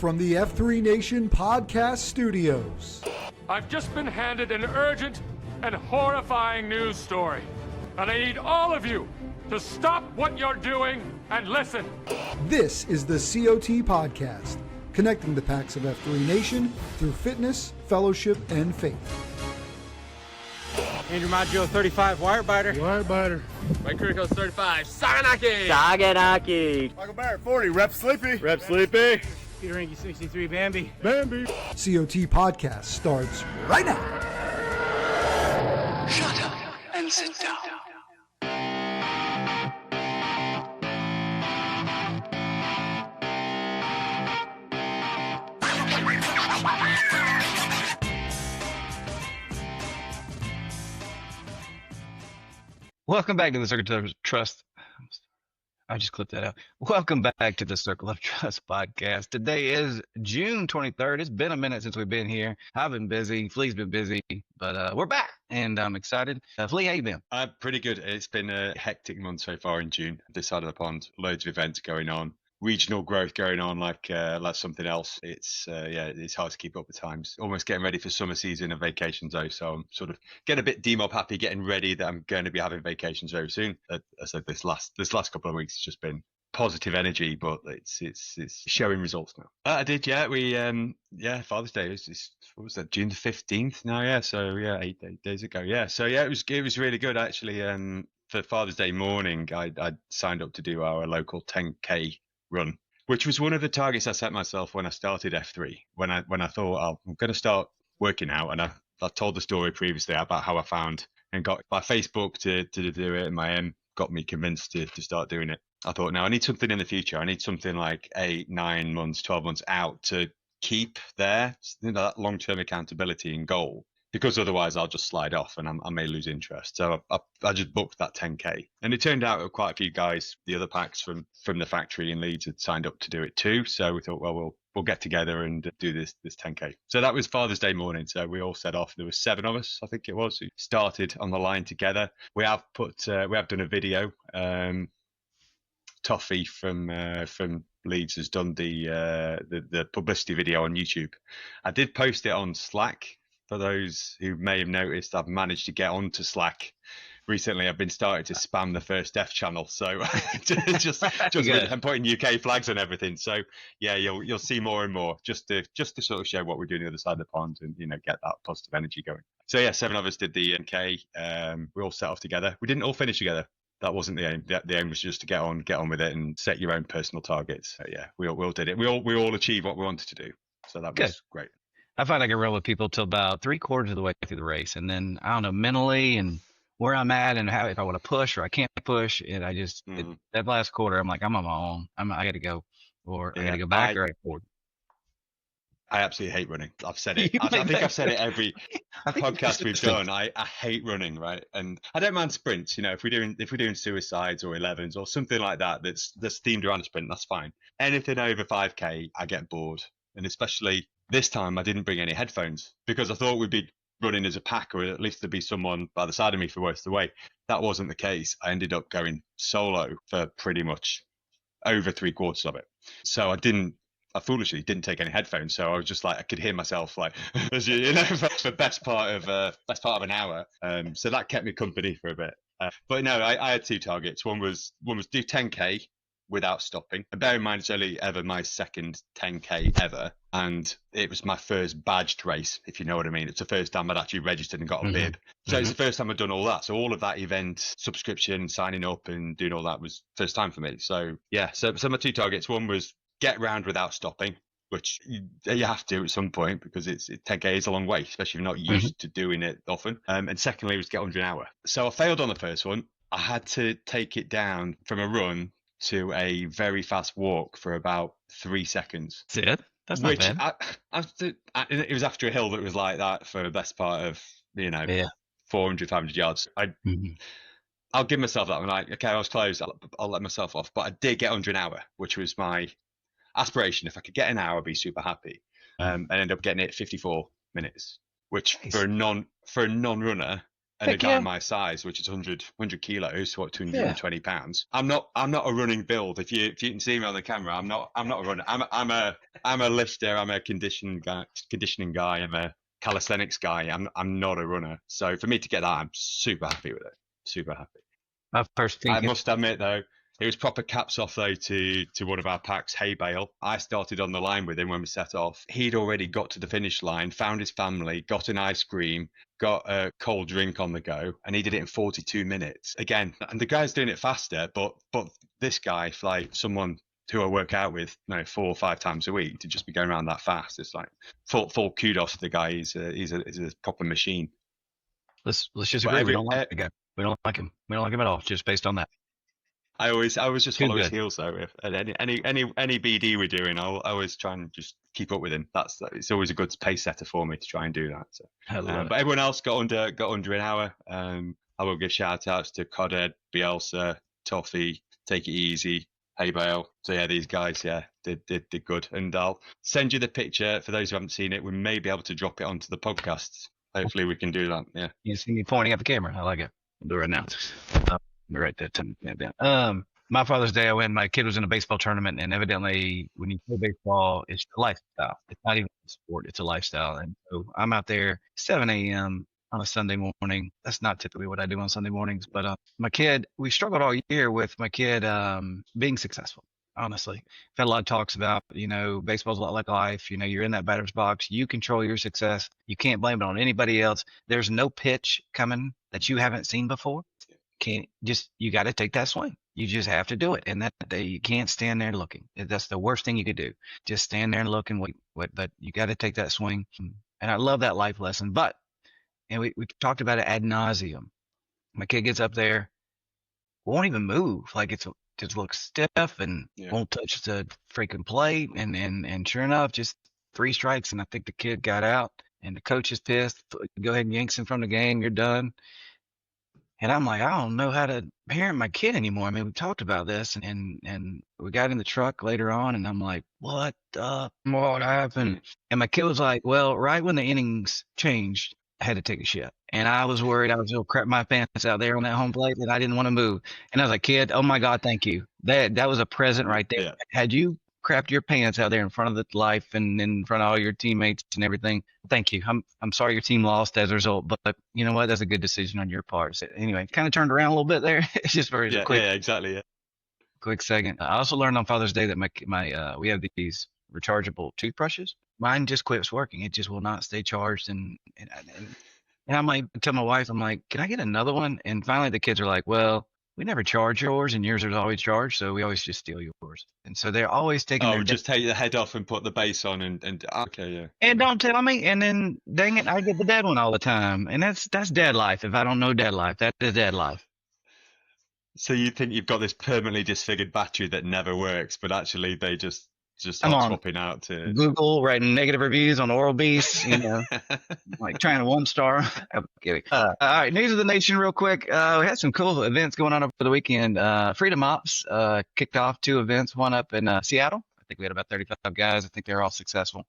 From the F3 Nation podcast studios. I've just been handed an urgent and horrifying news story. And I need all of you to stop what you're doing and listen. This is the COT podcast, connecting the packs of F3 Nation through fitness, fellowship, and faith. Andrew Maggio, 35, Wirebiter. Mike Kirkos, 35, Saganaki. Huckleberry, 40, Rep Sleepy. Peter Inky, 63, Bambi. COT podcast starts right now. Shut up and sit down. Welcome back to the Circle of Trust. I just clipped that out. Welcome back to the Circle of Trust podcast. Today is June 23rd. It's been a minute since we've been here. I've been busy. Flea's been busy, but we're back and I'm excited. Flea, how you been? Pretty good. It's been a hectic month so far in June. This side of the pond, loads of events going on. Regional growth going on like something else. It's hard to keep up with times. Almost getting ready for summer season and vacations though, so I'm sort of getting a bit demob happy, getting ready that I'm going to be having vacations very soon. I said this last couple of weeks has just been positive energy, but it's showing results now. I did, yeah. We Father's Day is what was that, June the 15th now? Yeah, so yeah, 8 days ago. Yeah, so yeah, it was really good actually. For Father's Day morning, I signed up to do our local 10K run, which was one of the targets I set myself when I started F3. When I thought I'm going to start working out, and I told the story previously about how I found and got my Facebook to do it, and my M got me convinced to start doing it. I thought, now I need something in the future. I need something like 8, 9 months, 12 months out to keep there, that long-term accountability and goal. Because otherwise I'll just slide off and I may lose interest. So I just booked that 10K. And it turned out quite a few guys, the other packs from the factory in Leeds, had signed up to do it too. So we thought, well, we'll get together and do this 10K. So that was Father's Day morning. So we all set off. There was 7 of us, I think it was, who started on the line together. We have done a video. Toffee from Leeds has done the publicity video on YouTube. I did post it on Slack. For those who may have noticed, I've managed to get onto Slack recently. I've been starting to spam the First F channel, so just I'm putting UK flags and everything. So yeah, you'll see more and more just to sort of show what we're doing on the other side of the pond and get that positive energy going. So yeah, 7 of us did the MK. We all set off together. We didn't all finish together. That wasn't the aim. The aim was just to get on with it and set your own personal targets. So yeah, we all did it. We all achieved what we wanted to do. So that was great. I find I can roll with people till about 3/4 of the way through the race. And then I don't know, mentally and where I'm at and how, if I want to push or I can't push. And I just, that last quarter, I'm like, I'm on my own. I got to go, or I got to go back or I forward. I absolutely hate running. I've said it. I think I've said it every podcast we've done. I hate running, right? And I don't mind sprints. If we're doing suicides or 11s or something like that that's themed around a sprint, that's fine. Anything over 5K, I get bored. And especially this time, I didn't bring any headphones because I thought we'd be running as a pack, or at least there'd be someone by the side of me for most of the way. That wasn't the case. I ended up going solo for pretty much over 3/4 of it. So I foolishly didn't take any headphones. So I was just like, I could hear myself like, for the best part of an hour. So that kept me company for a bit. But no, I had 2 targets. One was do 10K without stopping. And bear in mind, it's only ever my second 10K ever. And it was my first badged race, if you know what I mean. It's the first time I'd actually registered and got a bib. So it's the first time I'd done all that. So all of that event, subscription, signing up and doing all that was first time for me. So yeah, so my 2 targets, one was get round without stopping, which you have to at some point because 10K is a long way, especially if you're not used to doing it often. And secondly was get under an hour. So I failed on the first one. I had to take it down from a run to a very fast walk for about 3 seconds. That's it. That's not bad. It was after a hill that was like that for the best part of 400, 500 yards. I'll give myself that. I'm like, okay, I was close. I'll let myself off, but I did get under an hour, which was my aspiration. If I could get an hour, I'd be super happy. I ended up getting it 54 minutes, which for a non-runner and a Heck guy yeah. my size, which is 100 kilos, what, Yeah. 220 pounds. I'm not a running build. If you can see me on the camera, I'm not a runner. I'm a lifter. I'm a conditioning guy. I'm a calisthenics guy. I'm not a runner. So for me to get that, I'm super happy with it. Super happy. My first I thing. must admit though, it was proper caps off though to one of our packs, Hay Bale. I started on the line with him when we set off. He'd already got to the finish line, found his family, got an ice cream, got a cold drink on the go, and he did it in 42 minutes. Again, and the guy's doing it faster, but this guy, like someone who I work out with, 4 or 5 times a week, to just be going around that fast, it's like full kudos to the guy. He's a proper machine. Let's just But agree. We don't like the guy. We don't like him. We don't like him at all, just based on that. I always just Too follow his good. heels though. If at any BD we're doing, I always try and just keep up with him. It's always a good pace setter for me to try and do that. So, I love it. but everyone else got under an hour. I will give shout outs to Codhead, Bielsa, Toffee, Take It Easy, Hay Bale. So yeah, these guys, did good. And I'll send you the picture for those who haven't seen it. We may be able to drop it onto the podcast. Hopefully we can do that. Yeah. You see me pointing at the camera. I like it. I'll do it right now. Let me write that down. My Father's Day, my kid was in a baseball tournament, and evidently, when you play baseball, it's a lifestyle. It's not even a sport; it's a lifestyle. And so I'm out there 7 a.m. on a Sunday morning. That's not typically what I do on Sunday mornings, but my kid, we struggled all year with my kid being successful. Honestly, I've had a lot of talks about, baseball's a lot like life. You're in that batter's box. You control your success. You can't blame it on anybody else. There's no pitch coming that you haven't seen before. You got to take that swing. You just have to do it. And that day you can't stand there looking. That's the worst thing you could do. Just stand there and look and wait. But you got to take that swing. And I love that life lesson. And we talked about it ad nauseum. My kid gets up there, won't even move. Like just looks stiff and won't touch the freaking plate. And sure enough, just 3 strikes. And I think the kid got out, and the coach is pissed. Go ahead and yanks him from the game. You're done. And I'm like, I don't know how to parent my kid anymore. I mean, we talked about this, and we got in the truck later on, and I'm like, what happened? And my kid was like, well, right when the innings changed, I had to take a shit. And I was worried I was going to crap my pants out there on that home plate, and I didn't want to move. And I was like, kid, oh my God, thank you. That was a present right there. Yeah. Had you crapped your pants out there in front of the life and in front of all your teammates and everything, thank you. I'm sorry your team lost as a result, but you know what? That's a good decision on your part. So anyway, kind of turned around a little bit there. It's just very quick. Yeah, exactly. Yeah. Quick second. I also learned on Father's Day that my we have these rechargeable toothbrushes. Mine just quits working. It just will not stay charged. And I'm like, tell my wife, I'm like, can I get another one? And finally the kids are like, well, we never charge yours, and yours is always charged, so we always just steal yours. And so they're always taking. Oh, just take the head off and put the base on, and okay, yeah. And don't tell me. And then, dang it, I get the dead one all the time, and that's dad life. If I don't know dad life, that is dad life. So you think you've got this permanently disfigured battery that never works, but actually they just I'm start on swapping out to Google writing negative reviews on Oral Beast, like trying to 1-star. I'm kidding. All right, news of the nation real quick. We had some cool events going on over the weekend. Freedom Ops kicked off 2 events, one up in Seattle. I think we had about 35 guys. I think they're all successful.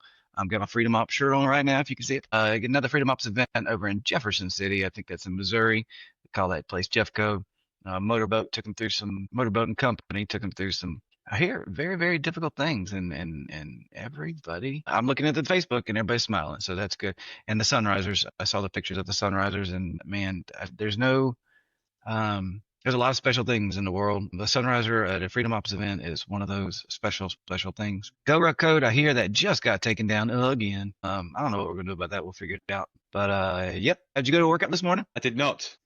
Got my Freedom Ops shirt on right now, if you can see it. Another Freedom Ops event over in Jefferson City. I think that's in Missouri. They call that place Jeffco. Motorboat and company took them through some, I hear, very, very difficult things, and everybody, I'm looking at the Facebook and everybody's smiling, so that's good. And the Sunrisers, I saw the pictures of the Sunrisers, and man, there's a lot of special things in the world. The Sunriser at a Freedom Ops event is one of those special things. Go Ruck Code, I hear that just got taken down again. I don't know what we're gonna do about that. We'll figure it out. But yep. How'd you go to workout this morning? I did not.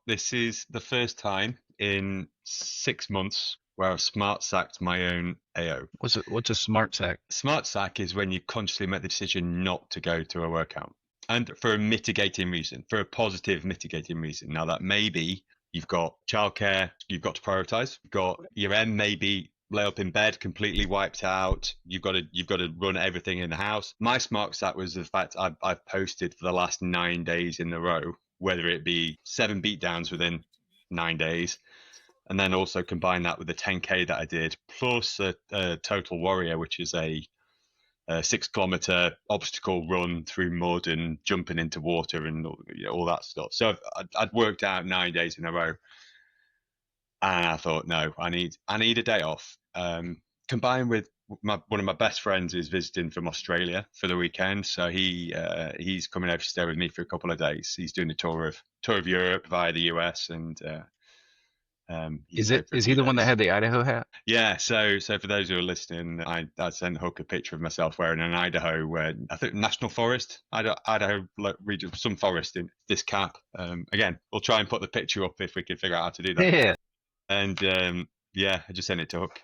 This is the first time in 6 months where I've smart sacked my own AO. What's a smart sack? Smart sack is when you consciously make the decision not to go to a workout, and for a mitigating reason, for a positive mitigating reason. Now that may be you've got childcare, you've got to prioritize. You've got your M maybe lay up in bed completely wiped out. You've got to run everything in the house. My smart sack was the fact I've posted for the last 9 days in a row, whether it be 7 beatdowns within 9 days, and then also combine that with the 10K that I did, plus a Total Warrior, which is a a 6-kilometer obstacle run through mud and jumping into water and all that stuff. So I'd worked out 9 days in a row, and I thought, no, I need a day off. Combined with one of my best friends is visiting from Australia for the weekend, so he's coming over to stay with me for a couple of days. He's doing a tour of Europe via the US, and Is he the one that had the Idaho hat? Yeah. So for those who are listening, I sent Huck a picture of myself wearing an Idaho, I think National Forest, Idaho region, some forest in this cap. Again, we'll try and put the picture up if we can figure out how to do that. Yeah. And yeah, I just sent it to Huck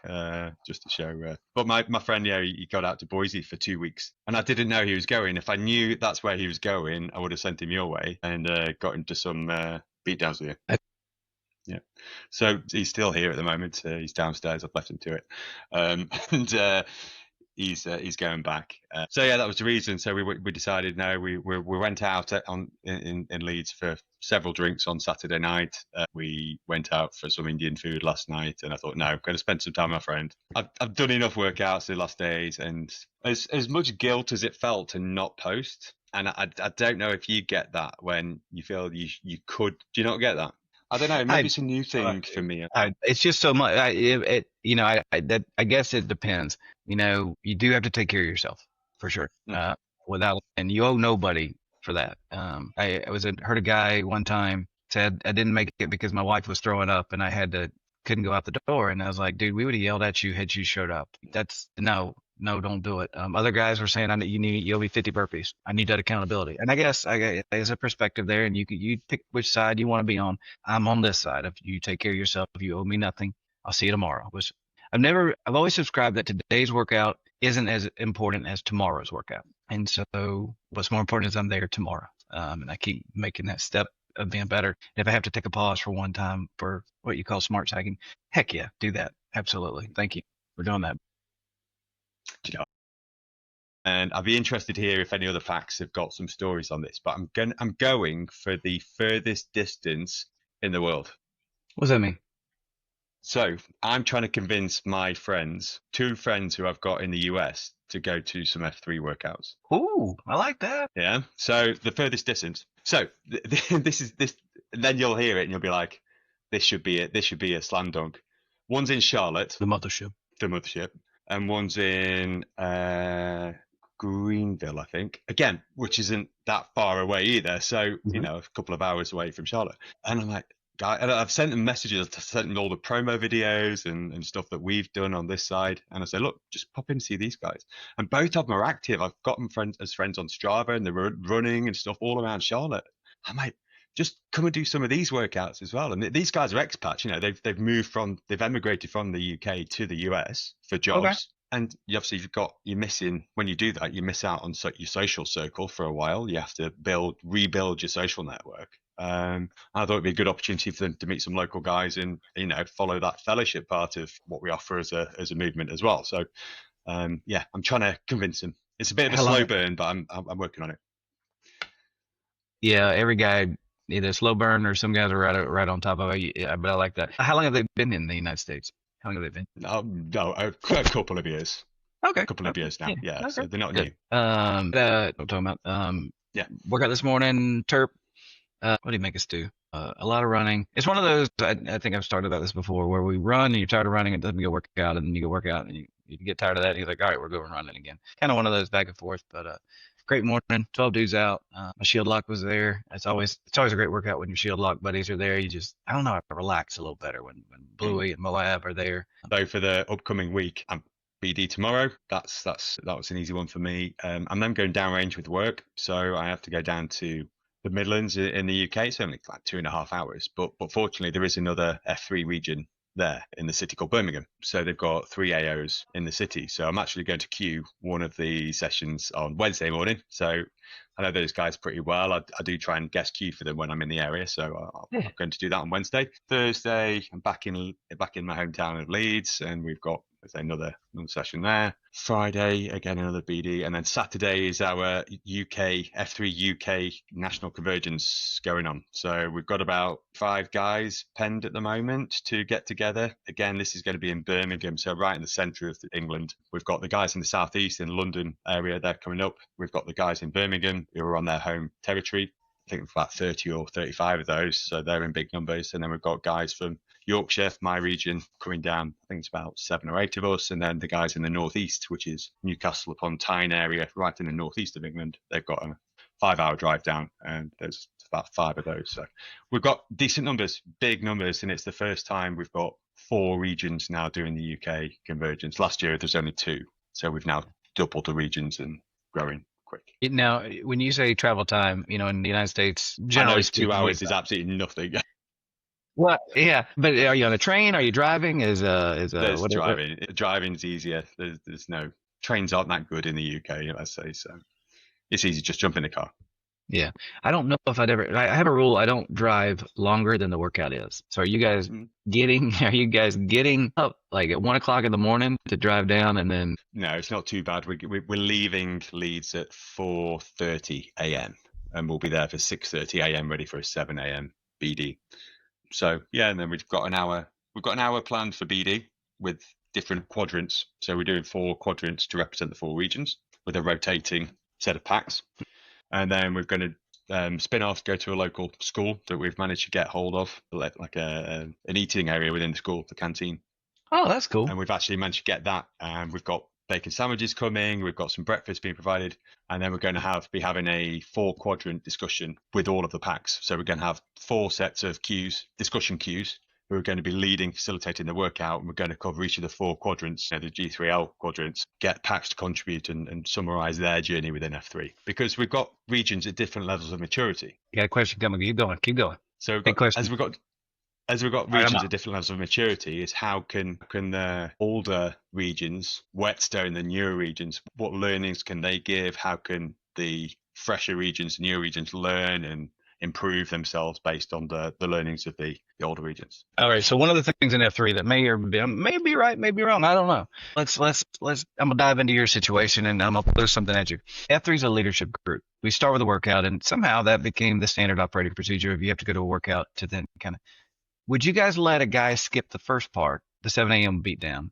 just to show. But my friend, he got out to Boise for 2 weeks, and I didn't know he was going. If I knew that's where he was going, I would have sent him your way and got him to some beatdowns with you. Yeah. So he's still here at the moment. He's downstairs. I've left him to it, and he's going back. So yeah, that was the reason. So we decided no, we went out in Leeds for several drinks on Saturday night. We went out for some Indian food last night, and I thought, no, I'm going to spend some time with my friend. I've done enough workouts the last days, and as much guilt as it felt to not post, and I don't know if you get that when you feel you could. Do you not get that? I don't know. Maybe it's a new thing for me. It's just so much. I guess it depends. You do have to take care of yourself for sure. And you owe nobody for that. I heard a guy one time said I didn't make it because my wife was throwing up and I couldn't go out the door. And I was like, dude, we would have yelled at you had you showed up. That's no, don't do it. Other guys were saying, you owe me 50 burpees. I need that accountability. And I guess there's a perspective there, and you pick which side you want to be on. I'm on this side. If you take care of yourself, if you owe me nothing, I'll see you tomorrow. I've always subscribed that today's workout isn't as important as tomorrow's workout. And so what's more important is I'm there tomorrow. And I keep making that step of being better. And if I have to take a pause for one time for what you call smart cycling, heck yeah, do that. Absolutely. Thank you for doing that. And I'd be interested to hear if any other packs have got some stories on this. But I'm going for the furthest distance in the world. What does that mean? So I'm trying to convince my friends, 2 friends who I've got in the US, to go to some F3 workouts. Ooh, I like that. Yeah. So the furthest distance. So this is this. Then you'll hear it and you'll be like, this should be it. This should be a slam dunk. One's in Charlotte. The mothership. And one's in Greenville, I think. Again, which isn't that far away either. So, a couple of hours away from Charlotte. And I'm like, and I've sent them messages, I've sent them all the promo videos and stuff that we've done on this side. And I say, look, just pop in and see these guys. And both of them are active. I've got them as friends on Strava, and they're running and stuff all around Charlotte. I'm like, just come and do some of these workouts as well. And these guys are expats. They've emigrated from the UK to the US for jobs. Okay. And obviously you're missing, when you do that, you miss out on your social circle for a while. You have to rebuild your social network. I thought it'd be a good opportunity for them to meet some local guys and, follow that fellowship part of what we offer as a movement as well. So, I'm trying to convince them. It's a bit of a slow burn, but I'm working on it. Yeah, every guy, either slow burn or some guys are right on top of it. Yeah, but I like that. How long have they been in the United States? How long have they been? No, a couple of years. Okay. A couple of years now. Yeah. Okay. So they're not new. What I'm talking about. Workout this morning, Terp. What do you make us do? A lot of running. It's one of those, I think I've started about this before, where we run and you're tired of running, it doesn't go work out, and then you go work out and you get tired of that and you're like, all right, we're going running again. Kind of one of those back and forth, but great morning, 12 dudes out. My shield lock was there. It's always a great workout when your shield lock buddies are there. I don't know, I relax a little better when Bluey and Moab are there. So for the upcoming week, I'm BD tomorrow. That was an easy one for me. I'm then going downrange with work, so I have to go down to the Midlands in the UK. It's only like 2.5 hours, but fortunately there is another F3 region there in the city called Birmingham. So they've got 3 AOs in the city. So I'm actually going to queue one of the sessions on Wednesday morning. So I know those guys pretty well. I do try and guest queue for them when I'm in the area. So I'm going to do that on Wednesday. Thursday, I'm back in my hometown of Leeds, and we've got There's another session there. Friday, again, another BD. And then Saturday is our F3 UK National Convergence going on. So we've got about 5 guys penned at the moment to get together. Again, this is going to be in Birmingham, so right in the centre of England. We've got the guys in the southeast in London area, they're coming up. We've got the guys in Birmingham who are on their home territory. I think about 30 or 35 of those, so they're in big numbers. And then we've got guys from Yorkshire, my region, coming down. I think it's about 7 or 8 of us. And then the guys in the northeast, which is Newcastle upon Tyne area, right in the northeast of England. They've got a 5-hour drive down, and there's about 5 of those. So we've got decent numbers, big numbers, and it's the first time we've got 4 regions now doing the UK convergence. Last year there's only 2, so we've now doubled the regions and growing quick. Now, when you say travel time, in the United States, generally 2 hours is absolutely nothing. Well, yeah, but are you on a train? Are you driving? Driving. Driving's easier. There's no trains aren't that good in the UK, let's say, so it's easy. Just jump in the car. Yeah, I don't know if I have a rule. I don't drive longer than the workout is. So are you guys getting up like at 1 o'clock in the morning to drive down and then? No, it's not too bad. We're leaving Leeds at 4:30 a.m. and we'll be there for 6:30 a.m. ready for a 7 a.m. BD. So yeah, and then we've got an hour planned for BD with different quadrants. So we're doing 4 quadrants to represent the 4 regions with a rotating set of packs. And then we're going to spin off, go to a local school that we've managed to get hold of, like an eating area within the school, the canteen. Oh, that's cool. And we've actually managed to get that. We've got bacon sandwiches coming. We've got some breakfast being provided. And then we're going to be having a 4-quadrant discussion with all of the packs. So we're going to have 4 sets of discussion cues. We're going to be facilitating the workout, and we're going to cover each of the 4 quadrants, the G3L quadrants, get packs to contribute and summarize their journey within F3, because we've got regions at different levels of maturity. You got a question coming. Keep going. So as we've got regions at different levels of maturity, is how can the older regions whetstone the newer regions? What learnings can they give? How can the fresher regions, newer regions learn and improve themselves based on the learnings of the older regions? All right. So one of the things in F3 that may be right, may be wrong, I don't know. Let's I'm gonna dive into your situation and I'm gonna throw something at you. F3 is a leadership group. We start with a workout, and somehow that became the standard operating procedure. If you have to go to a workout to then would you guys let a guy skip the first part, the 7 a.m. beatdown,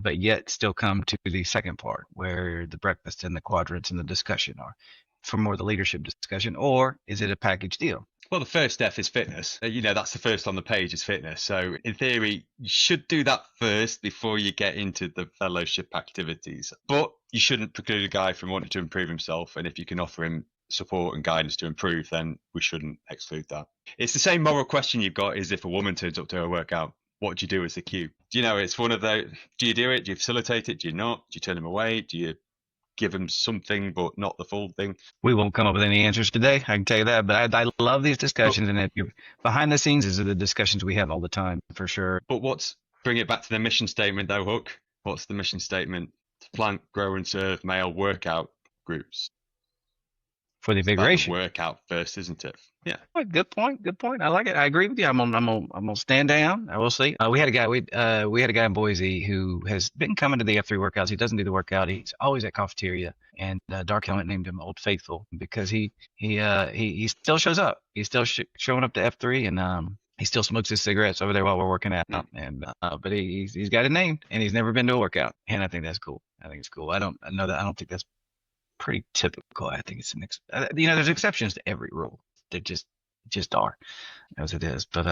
but yet still come to the second part where the breakfast and the quadrants and the discussion are for more of the leadership discussion, or is it a package deal? Well, the first step is fitness. That's the first on the page is fitness. So in theory, you should do that first before you get into the fellowship activities. But you shouldn't preclude a guy from wanting to improve himself. And if you can offer him support and guidance to improve, then we shouldn't exclude that. It's the same moral question you've got is if a woman turns up to a workout, what do you do as the cue? It's one of those, do you do it? Do you facilitate it? Do you not? Do you turn him away? Do you give them something but not the full thing? We won't come up with any answers today, I can tell you that, but I love these discussions, and behind the scenes is the discussions we have all the time, for sure. But bring it back to the mission statement though, Huck. What's the mission statement? To plant, grow and serve male workout groups. For the invigoration. Workout first, isn't it? Yeah. Good point. I like it. I agree with you. I'm gonna stand down. I will see. We had a guy in Boise who has been coming to the F3 workouts. He doesn't do the workout. He's always at cafeteria, and Dark Helmet named him Old Faithful because he still shows up. He's still showing up to F3, and he still smokes his cigarettes over there while we're working out. And but he's got it named, and he's never been to a workout, and I think that's cool. I think it's cool. I don't think that's pretty typical. I think it's there's exceptions to every rule. They just are as it is. But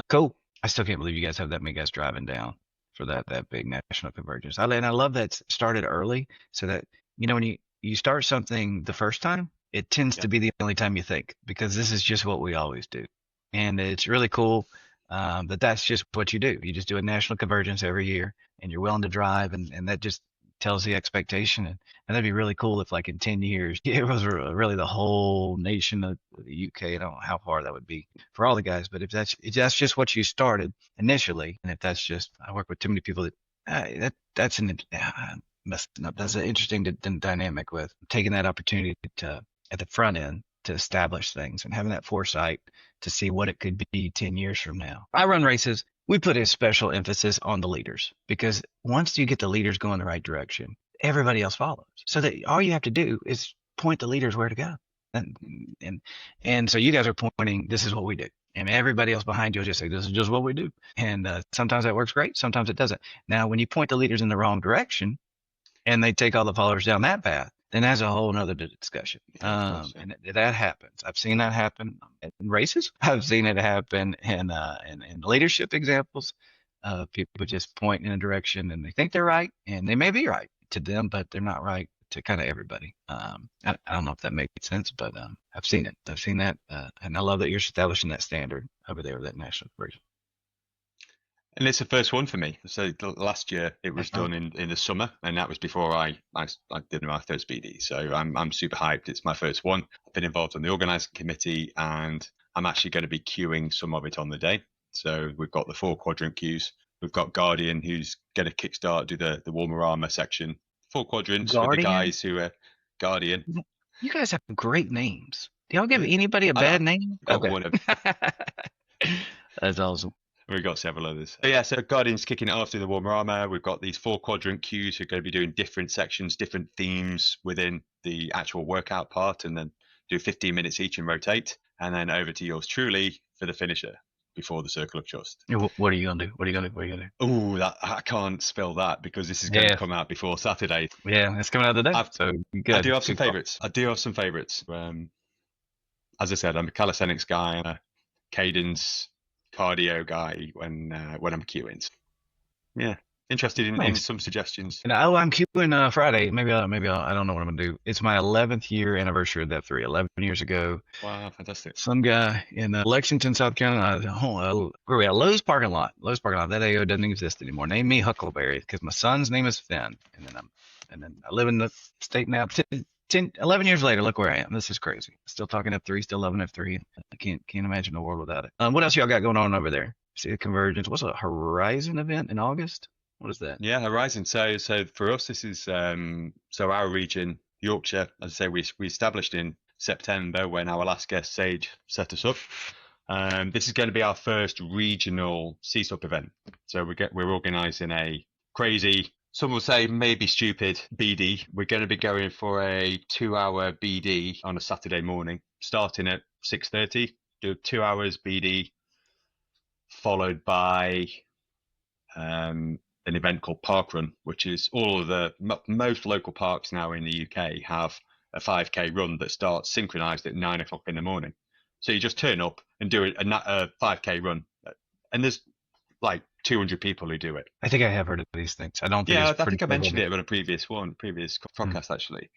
cool. I still can't believe you guys have that many guys driving down for that big national convergence. And I love that it's started early, so that when you start something the first time, it tends to be the only time you think, because this is just what we always do, and it's really cool that's just what you do. You just do a national convergence every year, and you're willing to drive, and that just tells the expectation, and that'd be really cool if, like, in 10 years it was really the whole nation of the UK. I don't know how far that would be for all the guys, but if that's just what you started initially, and if that's just, I work with too many people that's an interesting dynamic with taking that opportunity to at the front end to establish things and having that foresight to see what it could be 10 years from now. I run races we put a special emphasis on the leaders, because once you get the leaders going the right direction, everybody else follows. So that all you have to do is point the leaders where to go. And and and so you guys are pointing, this is what we do. And everybody else behind you will just say, this is just what we do. And sometimes that works great, sometimes it doesn't. Now, when you point the leaders in the wrong direction and they take all the followers down that path, then that's a whole nother discussion. And that happens. I've seen that happen in races. I've seen it happen in leadership examples. People just point in a direction and they think they're right, and they may be right to them, but they're not right to kind of everybody. I don't know if that makes sense, but I've seen it. I've seen that, and I love that you're establishing that standard over there with that national convergence. And it's the first one for me. So last year it was done in the summer, and that was before I did my first BD. So I'm super hyped. It's my first one. I've been involved on the organising committee, and I'm actually going to be queuing some of it on the day. So we've got the 4 quadrant queues. We've got Guardian, who's going to kickstart, do the warmer armor section. 4 quadrants for the guys who are Guardian. You guys have great names. Do y'all give anybody a bad name? Okay. That's awesome. We've got several others. So yeah, so Guardian's kicking it off through the warmer armor. We've got these 4 quadrant queues who are going to be doing different sections, different themes within the actual workout part, and then do 15 minutes each and rotate. And then over to yours truly for the finisher before the Circle of Trust. What are you going to do? What are you going to do? Oh, I can't spell that because this is going to come out before Saturday. Yeah, it's coming out today. So good. I do have some favorites. As I said, I'm a calisthenics guy. I'm a cadence cardio guy when I'm queuing. Yeah, interested in some suggestions. I'm queuing Friday. Maybe I don't know what I'm gonna do. It's my 11th year anniversary of that F3. 11 years ago. Wow, fantastic. Some guy in Lexington, South Carolina. Where are we at? Lowe's parking lot. That AO doesn't exist anymore. Name me Huckleberry because my son's name is Finn, and then I live in the state now. 11 years later, look where I am. This is crazy. Still talking F3, still loving F3. I can't imagine a world without it. What else y'all got going on over there? See the Convergence. What's a Horizon event in August? What is that? Yeah, Horizon. So for us, this is so our region, Yorkshire. As I say, we established in September when our last guest Sage set us up. This is going to be our first regional CSUP event. So we're organising a crazy, some will say maybe stupid BD. We're going to be going for a 2-hour BD on a Saturday morning, starting at 6:30. Do 2 hours BD, followed by an event called Park Run, which is all of the most local parks now in the UK have a 5K run that starts synchronized at 9 o'clock in the morning. So you just turn up and do a 5K run, and there's like 200 people who do it. I think I have heard of these things. I don't think. Yeah, I think I mentioned it on a previous podcast actually.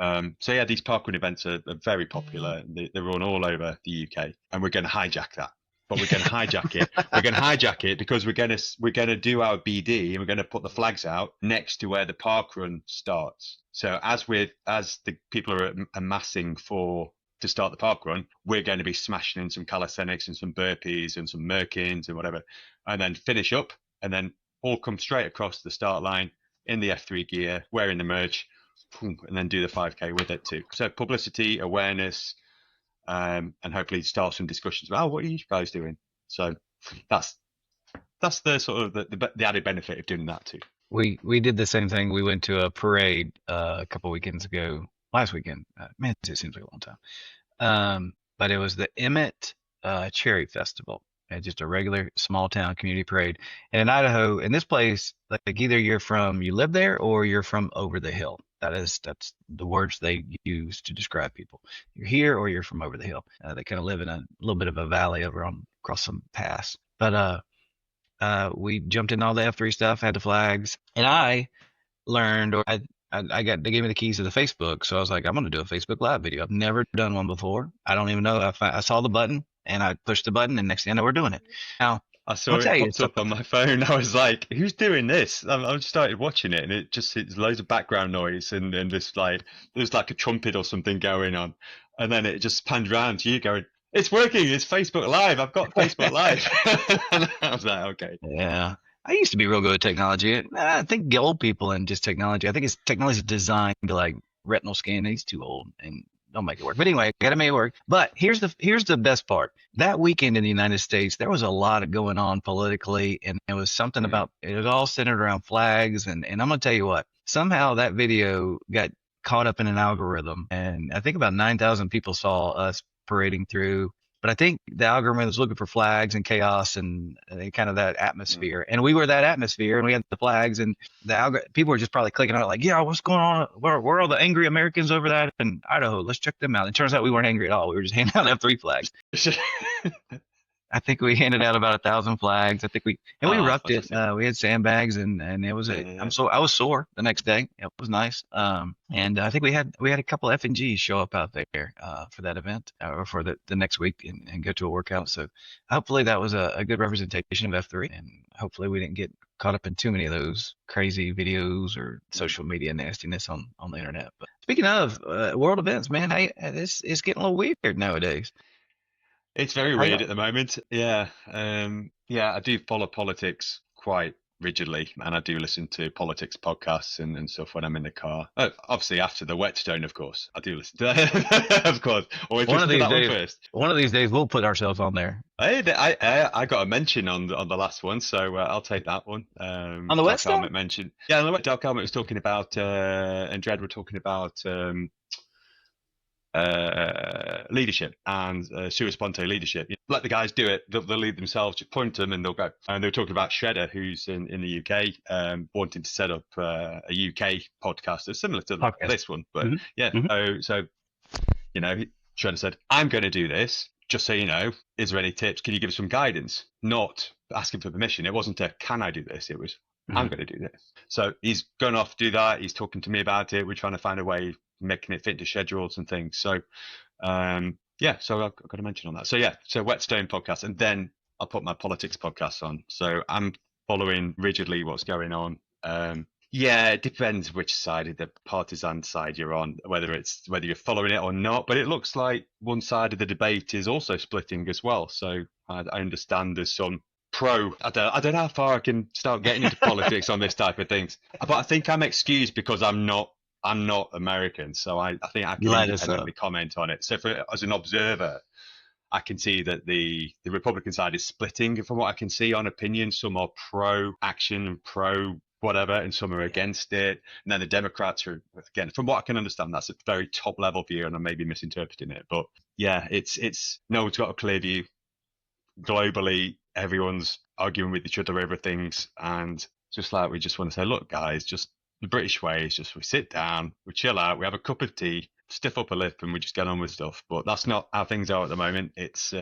So yeah, these parkrun events are very popular. They run all over the UK, and we're going to hijack that. But we're going to hijack it. We're going to hijack it because we're going to do our BD and we're going to put the flags out next to where the parkrun starts. So as the people are amassing to start the park run, we're going to be smashing in some calisthenics and some burpees and some merkins and whatever, and then finish up and then all come straight across the start line in the F3 gear, wearing the merch, and then do the 5K with it too. So publicity, awareness, and hopefully start some discussions about what are you guys doing. So that's the sort of the added benefit of doing that too. We did the same thing. We went to a parade a couple weekends ago. Last weekend, man, it seems like a long time. But it was the Emmett Cherry Festival, just a regular small town community parade. And in Idaho, in this place, like either you live there or you're from over the hill. That's the words they use to describe people. You're here or you're from over the hill. They kind of live in a little bit of a valley across some pass. But we jumped in all the F3 stuff, had the flags, and I learned, or they gave me the keys to the Facebook, so I was like, I'm going to do a Facebook Live video. I've never done one before. I don't even know. I saw the button, and I pushed the button, and next thing I know, we're doing it. Now, I saw it popped up on my phone. I was like, who's doing this? I started watching it, and it's loads of background noise, and just like, there's like a trumpet or something going on. And then it just panned around to you going, it's working. It's Facebook Live. I've got Facebook Live. And I was like, okay. Yeah. I used to be real good at technology. I think the old people and just technology. I think technology is designed to like retinal scan. He's too old, and don't make it work. But anyway, gotta make it work. But here's the best part. That weekend in the United States, there was a lot going on politically, and it was something about it was all centered around flags. And I'm gonna tell you what, somehow that video got caught up in an algorithm, and I think about 9,000 people saw us parading through. But I think the algorithm was looking for flags and chaos and kind of that atmosphere. And we were that atmosphere, and we had the flags, and people were just probably clicking on it like, yeah, what's going on? Where are all the angry Americans over that in Idaho? Let's check them out. It turns out we weren't angry at all. We were just handing out F3 flags. I think we handed out about 1,000 flags. I think we roughed it. We had sandbags, and it was I was sore the next day. It was nice. And I think we had a couple F and Gs show up out there for that event or for the next week and go to a workout. So hopefully that was a good representation of F3, and hopefully we didn't get caught up in too many of those crazy videos or social media nastiness on the internet. But speaking of world events, man, hey, it's getting a little weird nowadays. It's very weird at the moment. Yeah. I do follow politics quite rigidly, and I do listen to politics podcasts and stuff when I'm in the car. Obviously, after the Whetstone, of course, I do listen to that. Of course. Always listen to that one first. One of these days, we'll put ourselves on there. I got a mention on the last one, so I'll take that one. On the Whetstone? Mentioned. Yeah, on the Whetstone, Helmet was talking about, and Dredd were talking about leadership and sua sponte leadership. You let the guys do it, they'll lead themselves, just point them and they'll go. And they were talking about Shredder, who's in the UK, wanting to set up a UK podcast that's similar to this one. But so you know, Shredder said, I'm going to do this, just so you know, is there any tips? Can you give us some guidance? Not asking for permission. It wasn't can I do this? It was, I'm going to do this. So he's gone off to do that. He's talking to me about it. We're trying to find a way making it fit into schedules and things. So so I've got to mention on that. So Whetstone podcast, and then I'll put my politics podcast on. So I'm following rigidly what's going on. It depends which side of the partisan side you're on, whether you're following it or not. But it looks like one side of the debate is also splitting as well. So I understand there's some I don't know how far I can start getting into politics on this type of things. But I think I'm excused because I'm not American, so I think I can independently comment on it. So as an observer, I can see that the Republican side is splitting from what I can see on opinion. Some are pro-action and pro-whatever, and some are against it. And then the Democrats are, again, from what I can understand, that's a very top-level view, and I may be misinterpreting it. But yeah, it's no one's got a clear view. Globally, everyone's arguing with each other over things, and just like we just want to say, look, guys, just the British way is just we sit down, we chill out, we have a cup of tea, stiff up a lip, and we just get on with stuff. But that's not how things are at the moment. It's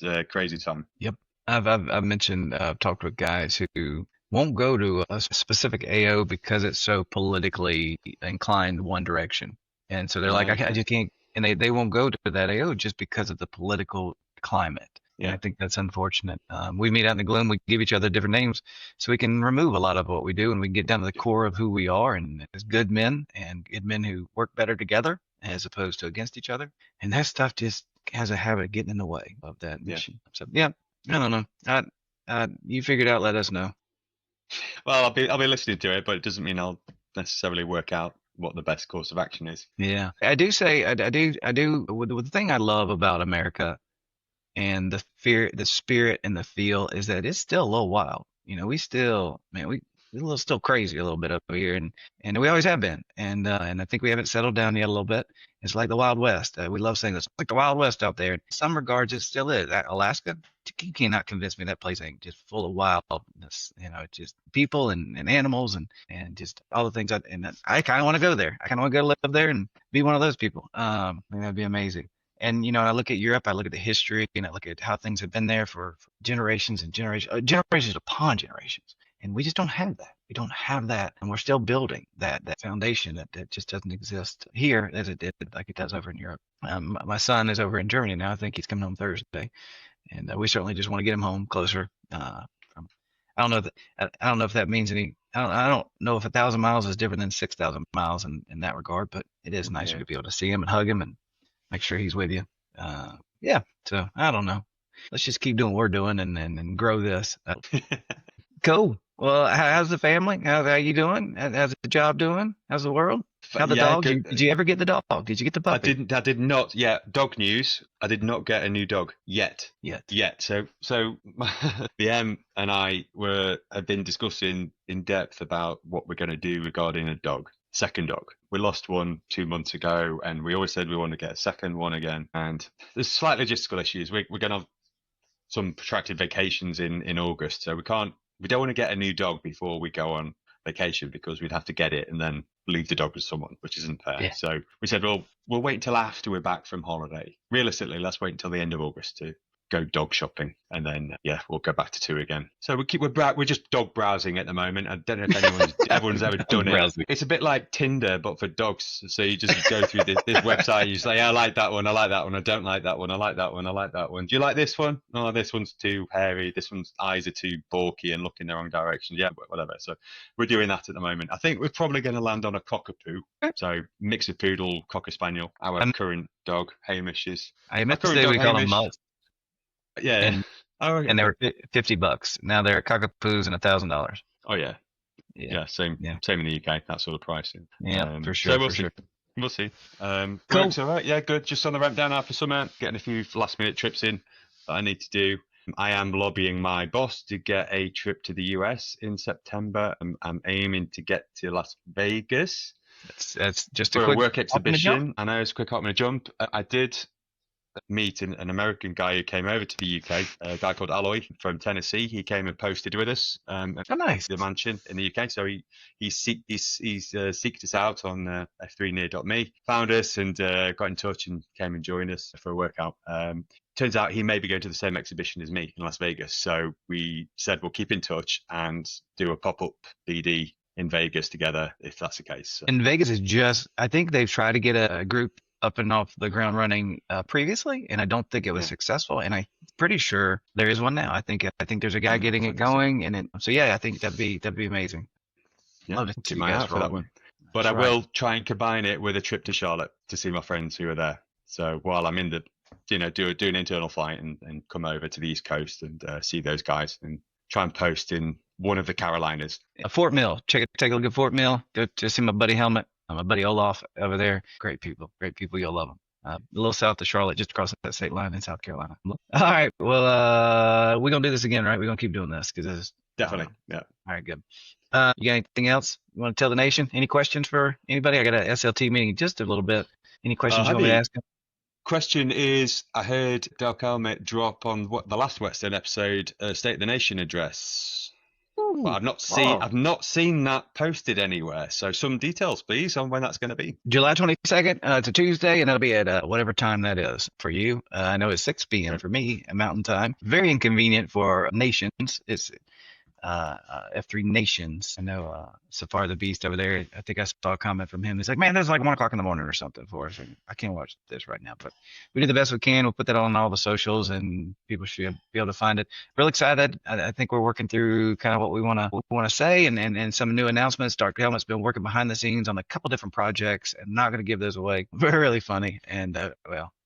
a crazy time. Yep. I've mentioned, I've talked with guys who won't go to a specific AO because it's so politically inclined one direction. And so they're like, I just can't, and they won't go to that AO just because of the political climate. Yeah, I think that's unfortunate. We meet out in the gloom. We give each other different names so we can remove a lot of what we do, and we can get down to the core of who we are, and as good men and good men who work better together as opposed to against each other. And that stuff just has a habit of getting in the way of that mission. So I don't know. You figure it out. Let us know. Well, I'll be listening to it, but it doesn't mean I'll necessarily work out what the best course of action is. Yeah, I do. The thing I love about America and the spirit and the feel is that it's still a little wild. You know, we're still crazy a little bit up here, and we always have been. And I think we haven't settled down yet a little bit. It's like the Wild West. We love saying this, like the Wild West out there. In some regards, it still is. Alaska, you cannot convince me that place ain't just full of wildness. You know, it's just people and animals and just all the things. I kind of want to go there. I kind of want to go live there and be one of those people. I think that'd be amazing. And, you know, I look at Europe, I look at the history, and I look at how things have been there for generations and generations upon generations. And we just don't have that. We don't have that. And we're still building that foundation that just doesn't exist here as it did, like it does over in Europe. My son is over in Germany now. I think he's coming home Thursday. And we certainly just want to get him home closer. I don't know if that means any. I don't know if 1,000 miles is different than 6,000 miles in that regard, but it is nicer to be able to see him and hug him and make sure he's with you. So I don't know. Let's just keep doing what we're doing and grow this. Cool. Well, how's the family? How you doing? How's the job doing? How's the world? How the Yeah, dog? good. Did you ever get the dog? Did you get the I puppy? didn't. I did not. Yeah, dog news. I did not get a new dog yet. Yet. Yet. So the and I had been discussing in depth about what we're going to do regarding a dog, second dog. We lost one 2 months ago, and we always said we want to get a second one again. And there's slight logistical issues. We're going to have some protracted vacations in August, so we don't want to get a new dog before we go on vacation because we'd have to get it and then leave the dog with someone, which isn't fair. Yeah. So we said, well, we'll wait until after we're back from holiday. Realistically, let's wait until the end of August to go dog shopping, and then we'll go back to two again. So we're just dog browsing at the moment. I don't know if everyone's ever done it. It's a bit like Tinder but for dogs. So you just go through this website, you say, I like that one, I like that one, I don't like that one, I like that one, I like that one. Do you like this one? No, this one's too hairy, this one's eyes are too balky and look in the wrong direction. Yeah, whatever. So we're doing that at the moment. I think we're probably going to land on a cockapoo. So mix of poodle, cocker spaniel. Our current dog Hamish's. I meant to say we call them mutts. Yeah, and they were $50. Now they're cockapoos and $1,000. Oh yeah, same in the UK, that sort of pricing. Yeah, for sure. So we'll see. We'll see. Cool. All right. Yeah, good. Just on the ramp down after summer, getting a few last minute trips in that I need to do. I am lobbying my boss to get a trip to the US in September. I'm aiming to get to Las Vegas. That's just for a quick work exhibition. I know it's a quick hop and a jump. I did meet an American guy who came over to the UK, a guy called Aloy from Tennessee. He came and posted with us nice. The mansion in the UK. So he seeked us out on F3Near.me, found us and got in touch and came and joined us for a workout. Turns out he may be going to the same exhibition as me in Las Vegas. So we said we'll keep in touch and do a pop-up BD in Vegas together if that's the case. So. And Vegas is I think they've tried to get a group up and off the ground running previously, and I don't think it was successful. And I'm pretty sure there is one now. I think there's a guy getting it going, and I think that'd be amazing. Yeah, love to keep my eye out for that one. But I will try and combine it with a trip to Charlotte to see my friends who are there. So while I'm in the, do an internal flight and come over to the East Coast and see those guys and try and post in one of the Carolinas. Fort Mill. Take a look at Fort Mill. Go to see my buddy Helmet. My buddy Olaf over there. Great people. You'll love them. A little south of Charlotte, just across that state line in South Carolina. All right. Well, we're going to do this again, right? We're going to keep doing this because it's definitely. Yeah. All right, good. You got anything else you want to tell the nation? Any questions for anybody? I got an SLT meeting in just a little bit. Any questions you want me to ask him? Question is, I heard Del Calmet drop on the last Western episode, State of the Nation address. But I've not seen that posted anywhere. So some details, please, on when that's going to be. July 22nd. It's a Tuesday, and it'll be at whatever time that is for you. I know it's 6 p.m. for me, Mountain Time. Very inconvenient for nations. It's F3 Nations. I know Safari the Beast over there. I think I saw a comment from him. He's like, man, that's like 1 o'clock in the morning or something for us. I can't watch this right now, but we do the best we can. We'll put that on all the socials, and people should be able to find it. Real excited. I think we're working through kind of what we want to say and some new announcements. Dark Helmet's been working behind the scenes on a couple different projects, and not going to give those away. Really funny, and they're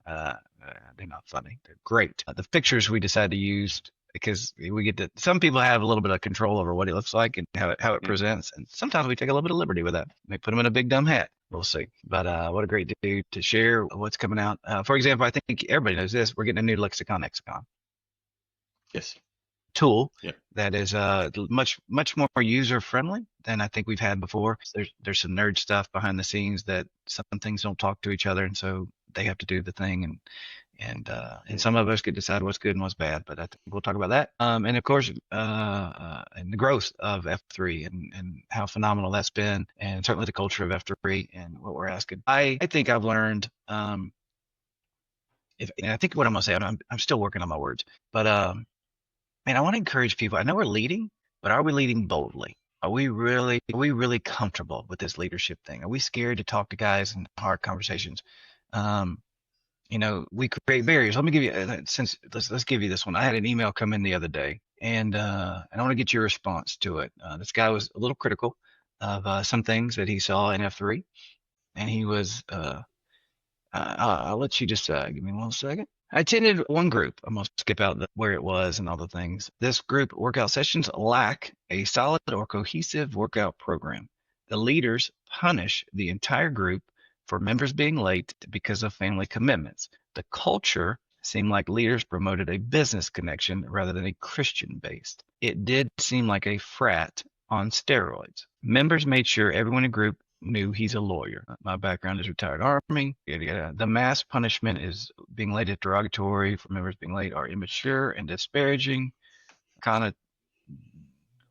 not funny. They're great. The pictures we decided to use, because we get to, some people have a little bit of control over what it looks like and how it presents, and sometimes we take a little bit of liberty with that. They put them in a big dumb hat. We'll see. But what a great dude to share what's coming out. For example, I think everybody knows this. We're getting a new lexicon. Yes. Tool that is much more user friendly than I think we've had before. There's some nerd stuff behind the scenes that some things don't talk to each other, and so they have to do the thing, and some of us could decide what's good and what's bad, but I think we'll talk about that. And of course, and the growth of F3 and how phenomenal that's been, and certainly the culture of F3 and what we're asking. I think I've learned, and I think what I'm gonna say, I'm still working on my words, but man, I want to encourage people. I know we're leading, but are we leading boldly? Are we really comfortable with this leadership thing? Are we scared to talk to guys in hard conversations? We create barriers. Let me give you, let's give you this one. I had an email come in the other day, and I want to get your response to it. This guy was a little critical of some things that he saw in F3, and he was, I'll let you just give me 1 second. I attended one group. I'm going to skip out where it was and all the things. This group workout sessions lack a solid or cohesive workout program. The leaders punish the entire group for members being late because of family commitments. The culture seemed like leaders promoted a business connection rather than a Christian based. It did seem like a frat on steroids. Members made sure everyone in the group knew he's a lawyer. My background is retired Army. Yada, yada. The mass punishment is being late is derogatory for members being late are immature and disparaging. Kind of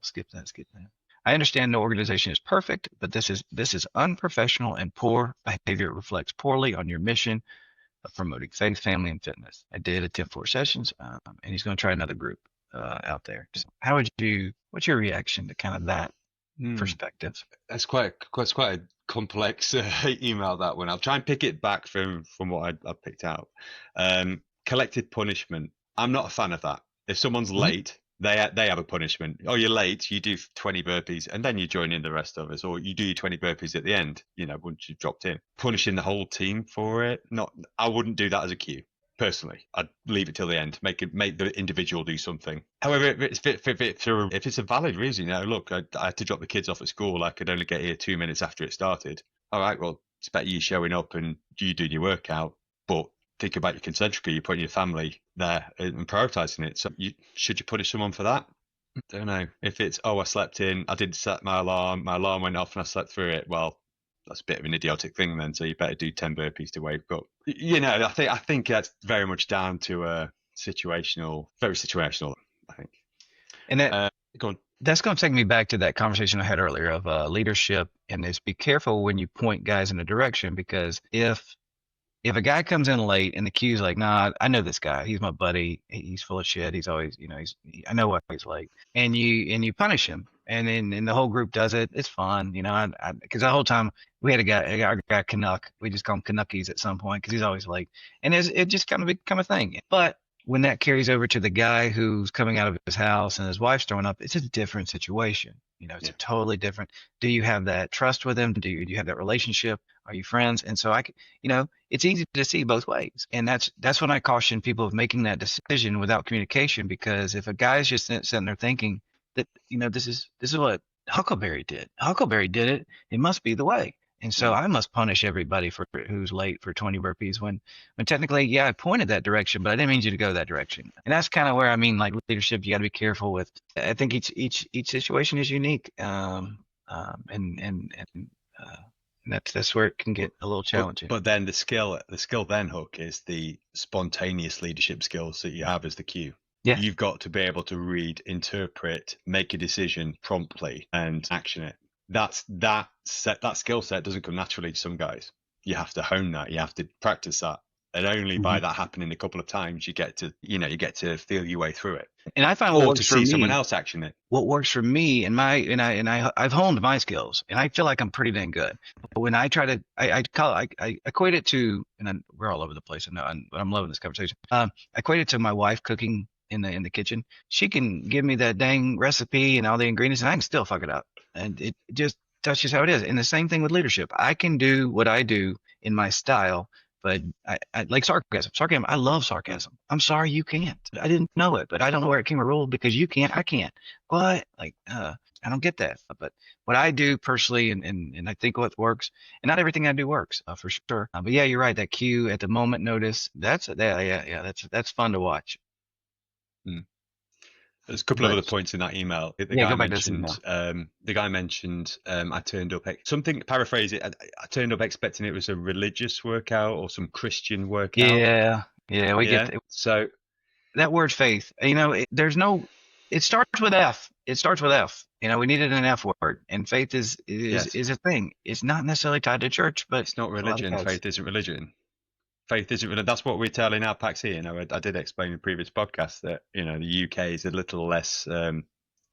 skip that. I understand no organization is perfect, but this is unprofessional and poor behavior. It reflects poorly on your mission of promoting faith, family, and fitness. I did attend 4 sessions, and he's going to try another group out there. So what's your reaction to kind of that perspective? That's quite a complex email, that one. I'll try and pick it back from what I picked out. Collective punishment. I'm not a fan of that. If someone's late, they have a punishment. Oh, you're late, you do 20 burpees and then you join in the rest of us, or you do your 20 burpees at the end, once you've dropped in. Punishing the whole team for it, I wouldn't do that as a cue. Personally, I'd leave it till the end. Make the individual do something. However, if it's a valid reason, look, I had to drop the kids off at school. I could only get here 2 minutes after it started. All right, well, it's better you showing up and you doing your workout. But think about your concentrica. You're putting your family there and prioritizing it. So should you punish someone for that? Don't know. If it's, I slept in, I didn't set my alarm went off and I slept through it. Well, that's a bit of an idiotic thing then, so you better do 10 burpees to wake up. I think that's very much down to very situational, I think. And go on. That's going to take me back to that conversation I had earlier of leadership, and is be careful when you point guys in a direction, because if a guy comes in late and the cue's like, nah, I know this guy, he's my buddy, he's full of shit, he's always, I know why he's late, and you punish him, and then the whole group does it, it's fun, because the whole time we had our guy Canuck, we just call him Canuckies at some point because he's always late, and it just kind of become a thing. But when that carries over to the guy who's coming out of his house and his wife's throwing up, it's a different situation. It's a totally different. Do you have that trust with him? Do you have that relationship? Are you friends? And so it's easy to see both ways. And that's when I caution people of making that decision without communication, because if a guy's just sitting there thinking that, this is what Huckleberry did. Huckleberry did it. It must be the way. And so I must punish everybody who's late for 20 burpees when technically, I pointed that direction, but I didn't mean you to go that direction. And that's kind of where like leadership, you got to be careful with. I think each situation is unique, and that's where it can get a little challenging. But then the skill then, Hook, is the spontaneous leadership skills that you have as the cue. Yeah. You've got to be able to read, interpret, make a decision promptly, and action it. That skill set doesn't come naturally to some guys. You have to hone that. You have to practice that, and only by that happening a couple of times you get to feel your way through it. And I find what works for me, someone else action it. What works for me and I've honed my skills, and I feel like I'm pretty dang good. But when I try to, I equate it to, and we're all over the place. I know, but I'm loving this conversation. I equate it to my wife cooking in the kitchen. She can give me that dang recipe and all the ingredients, and I can still fuck it up. And it just touches how it is. And the same thing with leadership. I can do what I do in my style, but I like sarcasm. I love sarcasm. I'm sorry you can't. I didn't know it, but I don't know where it came a rule because you can't. I can't. What? I don't get that. But what I do personally, and I think what works, and not everything I do works for sure. But yeah, you're right. That cue at the moment notice. That's fun to watch. There's a couple of other points in that email. The guy mentioned, I turned up, paraphrase it, I turned up expecting it was a religious workout or some Christian workout. Yeah, we get it. So that word faith, it starts with F. It starts with F. We needed an F word, and faith is a thing. It's not necessarily tied to church, but it's not religion. Faith isn't religion. Faith isn't really. That's what we're telling our packs here. I did explain in previous podcasts that the UK is a little less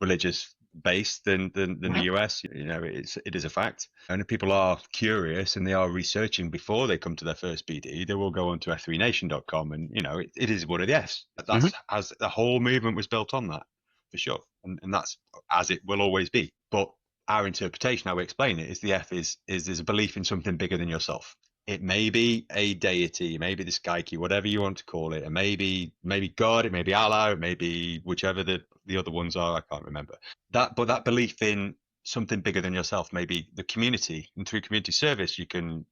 religious based than the US. It is a fact. And if people are curious and they are researching before they come to their first BD, they will go onto f3nation.com, and it is what it is. That's as the whole movement was built on that, for sure, and that's as it will always be. But our interpretation, how we explain it, is the F is a belief in something bigger than yourself. It may be a deity, maybe the Skyke, whatever you want to call it. It may be God, it may be Allah, it may be whichever the other ones are. I can't remember that. But that belief in something bigger than yourself, maybe the community, and through community service, you can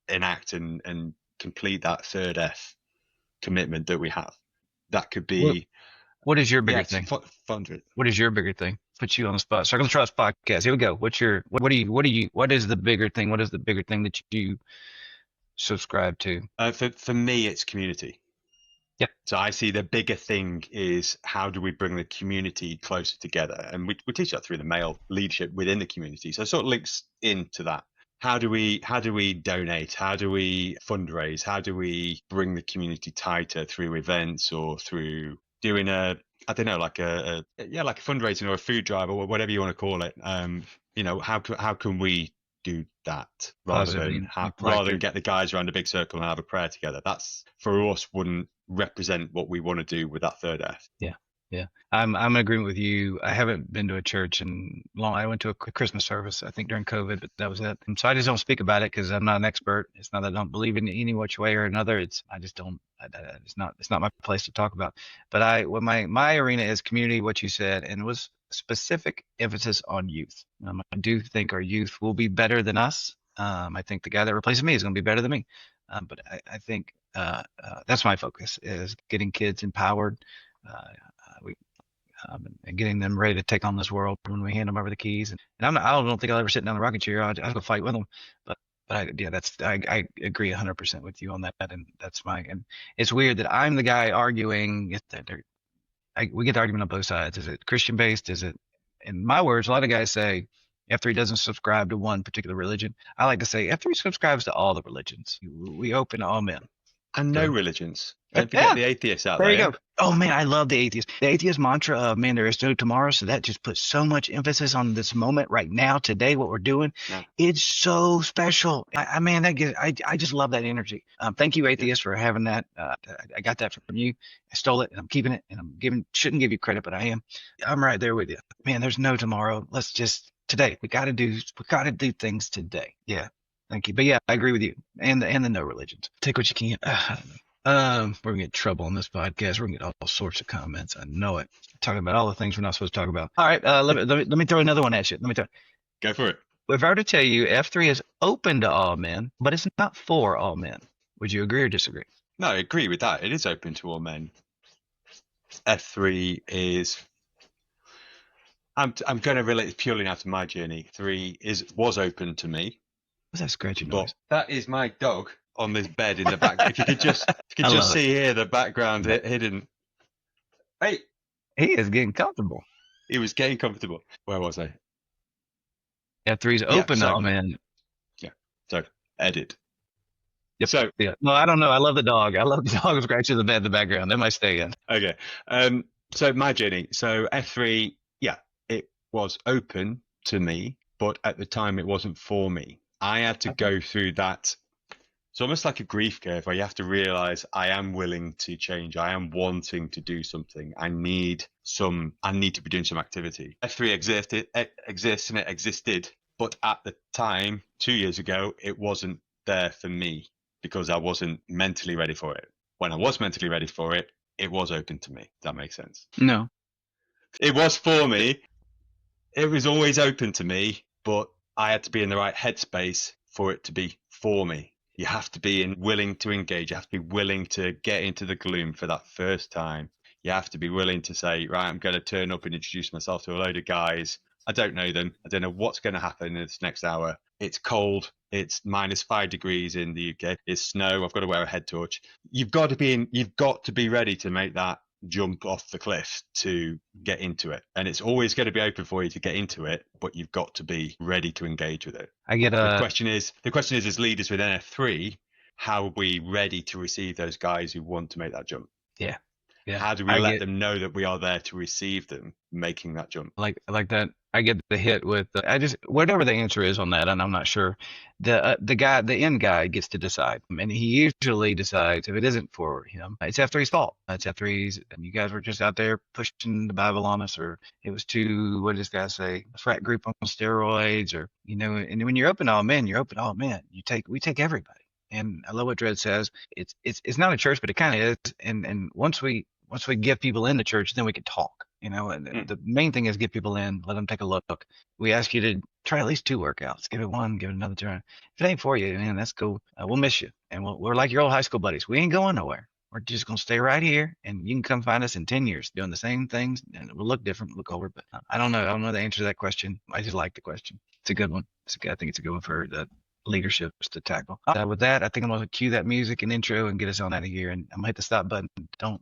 enact and complete that third F commitment that we have. That could be. What is your bigger thing? What is your bigger thing? Put you on the spot. Circle of Trust podcast. Here we go. What is the bigger thing? What is the bigger thing that you subscribe to? For me, it's community. Yep. So I see the bigger thing is how do we bring the community closer together? And we teach that through the male leadership within the community. So it sort of links into that. How do we donate? How do we fundraise? How do we bring the community tighter through events or through doing like a fundraising or a food drive or whatever you want to call it? How can we do that rather than get the guys around a big circle and have a prayer together? That's, for us, wouldn't represent what we want to do with that third F. Yeah. I'm in agreement with you. I haven't been to a church in long. I went to a Christmas service, I think, during COVID, but that was it. And so I just don't speak about it because I'm not an expert. It's not that I don't believe in any which way or another. It's not my place to talk about. But my arena is community, what you said, and it was specific emphasis on youth. I do think our youth will be better than us. I think the guy that replaces me is going to be better than me. But I think that's my focus, is getting kids empowered. And getting them ready to take on this world when we hand them over the keys. And I don't think I'll ever sit down in the rocking chair. I'll go fight with them. But I agree 100% with you on that. And and it's weird that I'm the guy arguing. We get the argument on both sides. Is it Christian based? Is it, in my words, a lot of guys say F3 doesn't subscribe to one particular religion. I like to say F3 subscribes to all the religions. We open to all men. And no religions. Don't forget the atheists out there. There you go. Oh, man, I love the atheists. The atheist mantra of, man, there is no tomorrow. So that just puts so much emphasis on this moment right now, today, what we're doing. Yeah. It's so special. I just love that energy. Thank you, atheists, for having that. I got that from you. I stole it, and I'm keeping it, and shouldn't give you credit, but I am. I'm right there with you. Man, there's no tomorrow. Let's just, today, we got to do things today. Yeah. Thank you. But yeah, I agree with you. And the no religions. Take what you can. We're gonna get in trouble on this podcast. We're gonna get all sorts of comments. I know it. Talking about all the things we're not supposed to talk about. All right, let me throw another one at you. Go for it. If I were to tell you F3 is open to all men, but it's not for all men, would you agree or disagree? No, I agree with that. It is open to all men. F3 is. I'm going to relate it purely now to my journey. 3 was open to me. What's that scratching noise? That is my dog on this bed in the back. If you could just see here the background hidden. Hey, he is getting comfortable. He was getting comfortable. Where was I? F3's open to all men. Yeah. So edit. Yep. So yeah. No, I don't know. I love the dog. I love the dog scratching the bed in the background. That might stay in. Okay. So my journey. So F3, it was open to me, but at the time it wasn't for me. I had to go through that. It's almost like a grief curve where you have to realize I am willing to change. I am wanting to do something. I need to be doing some activity. F3 exists and it existed. But at the time, 2 years ago, it wasn't there for me because I wasn't mentally ready for it. When I was mentally ready for it, it was open to me. Does that make sense? No. It was for me. It was always open to me, but I had to be in the right headspace for it to be for me. You have to be willing to engage. You have to be willing to get into the gloom for that first time. You have to be willing to say, right, I'm going to turn up and introduce myself to a load of guys. I don't know them. I don't know what's going to happen in this next hour. It's cold. It's -5 degrees in the UK. It's snow. I've got to wear a head torch. You've got to be ready to make that jump off the cliff to get into it, and it's always going to be open for you to get into it, but you've got to be ready to engage with it. The question is as leaders within F3, how are we ready to receive those guys who want to make that jump? Yeah. How do we let them know that we are there to receive them making that jump? Like that. I get the hit with whatever the answer is on that, and I'm not sure. The end guy gets to decide, and he usually decides if it isn't for him, it's F3's fault. It's F3's, and you guys were just out there pushing the Bible on us, or it was too, what does this guy say, a frat group on steroids, or and when you're open to all men, you're open to all men. We take everybody. And I love what Dred says. It's not a church, but it kind of is. And once we get people in the church, then we can talk. And the main thing is get people in, let them take a look. We ask you to try at least 2 workouts. Give it one, give it another try. If it ain't for you, man, that's cool. We'll miss you, and we're like your old high school buddies. We ain't going nowhere. We're just gonna stay right here, and you can come find us in 10 years doing the same things, and we'll look different, look over. But I don't know. I don't know the answer to that question. I just like the question. It's a good one. I think it's a good one for the leadership to tackle. With that, I think I'm gonna cue that music and intro and get us on out of here. And I'm gonna hit the stop button. Don't.